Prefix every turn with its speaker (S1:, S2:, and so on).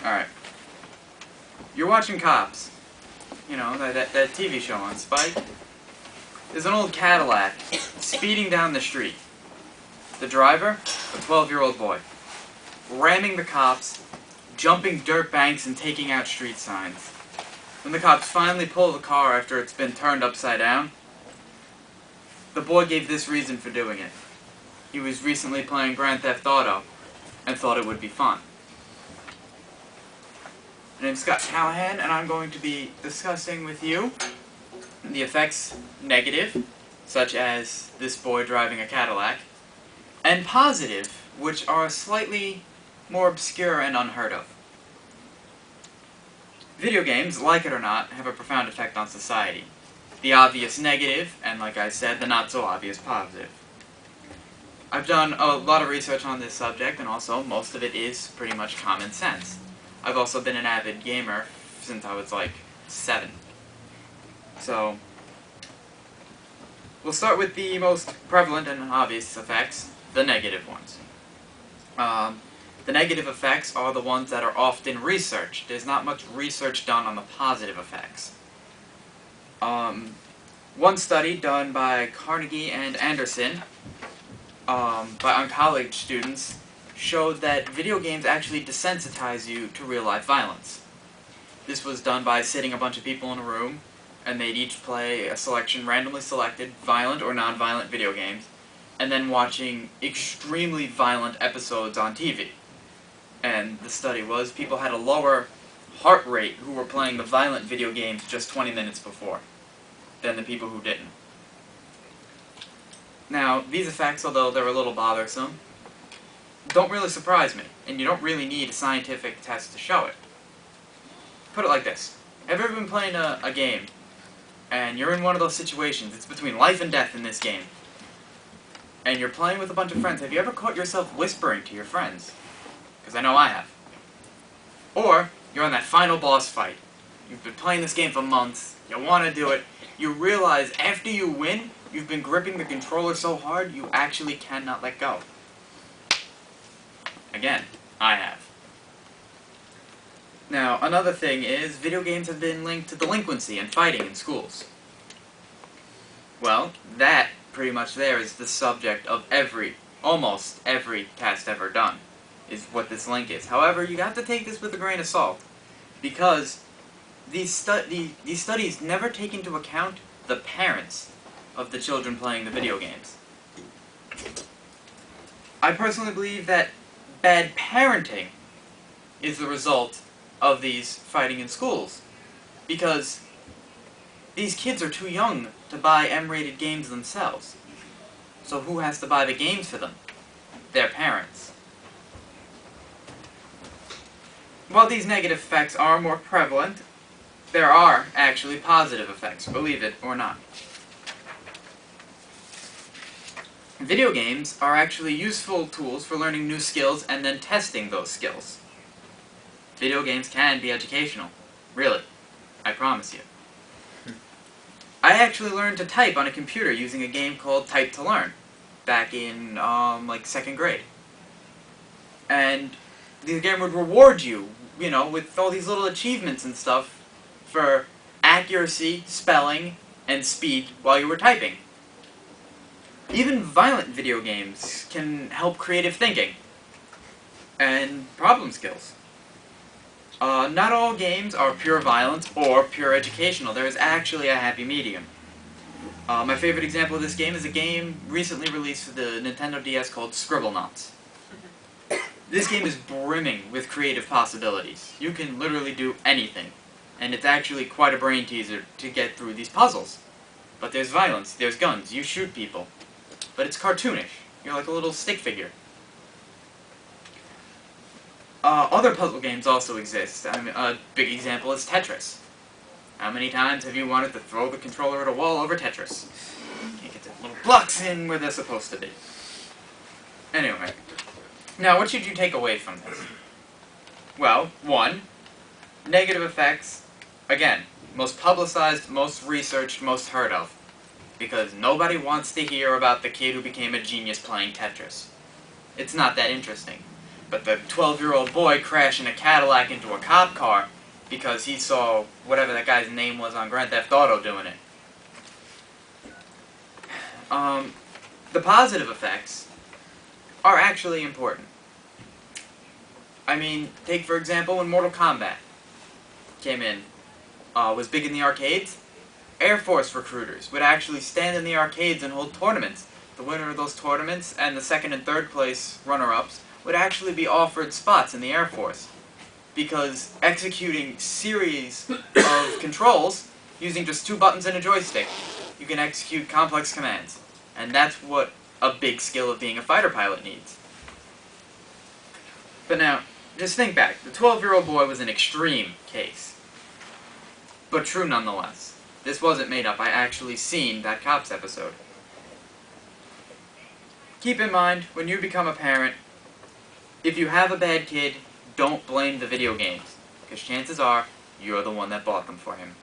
S1: Alright. You're watching Cops. You know, that TV show on Spike. There's an old Cadillac speeding down the street. The driver, a 12-year-old boy, ramming the cops, jumping dirt banks and taking out street signs. When the cops finally pull the car after it's been turned upside down, the boy gave this reason for doing it. He was recently playing Grand Theft Auto and thought it would be fun. My name's Callahan, and I'm going to be discussing with you the effects negative, such as this boy driving a Cadillac, and positive, which are slightly more obscure and unheard of. Video games, like it or not, have a profound effect on society. The obvious negative, and like I said, the not-so-obvious positive. I've done a lot of research on this subject, and also most of it is pretty much common sense. I've also been an avid gamer since I was like 7. So, we'll start with the most prevalent and obvious effects, the negative ones. The negative effects are the ones that are often researched. There's not much research done on the positive effects. One study done by Carnegie and Anderson, on college students, showed that video games actually desensitize you to real-life violence. This was done by sitting a bunch of people in a room, and they'd each play a selection, randomly selected, violent or non-violent video games, and then watching extremely violent episodes on TV. And the study was, people had a lower heart rate who were playing the violent video games just 20 minutes before, than the people who didn't. Now, these effects, although they're a little bothersome, don't really surprise me, and you don't really need a scientific test to show it. Put it like this. Have you ever been playing a game, and you're in one of those situations, it's between life and death in this game, and you're playing with a bunch of friends? Have you ever caught yourself whispering to your friends? Because I know I have. Or, you're on that final boss fight. You've been playing this game for months, you want to do it, you realize after you win, you've been gripping the controller so hard, you actually cannot let go. Again, I have. Now, another thing is, video games have been linked to delinquency and fighting in schools. Well, that, pretty much there, is the subject of almost every test ever done, is what this link is. However, you have to take this with a grain of salt, because these studies never take into account the parents of the children playing the video games. I personally believe that bad parenting is the result of these fighting in schools, because these kids are too young to buy M-rated games themselves. So who has to buy the games for them? Their parents. While these negative effects are more prevalent, there are actually positive effects, believe it or not. Video games are actually useful tools for learning new skills and then testing those skills. Video games can be educational. Really. I promise you. I actually learned to type on a computer using a game called Type to Learn back in, like 2nd grade. And the game would reward you, you know, with all these little achievements and stuff for accuracy, spelling, and speed while you were typing. Even violent video games can help creative thinking and problem skills. Not all games are pure violence or pure educational. There is actually a happy medium. My favorite example of this game is a game recently released for the Nintendo DS called Scribblenauts. This game is brimming with creative possibilities. You can literally do anything, and it's actually quite a brain teaser to get through these puzzles. But there's violence, there's guns, you shoot people. But it's cartoonish. You're like a little stick figure. Other puzzle games also exist. I mean, a big example is Tetris. How many times have you wanted to throw the controller at a wall over Tetris? Can't get the little blocks in where they're supposed to be. Anyway. Now, what should you take away from this? Well, 1. Negative effects. Again, most publicized, most researched, most heard of. Because nobody wants to hear about the kid who became a genius playing Tetris. It's not that interesting. But the 12-year-old boy crashing a Cadillac into a cop car because he saw whatever that guy's name was on Grand Theft Auto doing it. The positive effects are actually important. I mean, take for example when Mortal Kombat came in, was big in the arcades. Air Force recruiters would actually stand in the arcades and hold tournaments. The winner of those tournaments and the second and third place runner-ups would actually be offered spots in the Air Force. Because executing series of controls using just 2 buttons and a joystick, you can execute complex commands. And that's what a big skill of being a fighter pilot needs. But now, just think back. The 12-year-old boy was an extreme case. But true nonetheless. This wasn't made up. I actually seen that Cops episode. Keep in mind, when you become a parent, if you have a bad kid, don't blame the video games. Because chances are, you're the one that bought them for him.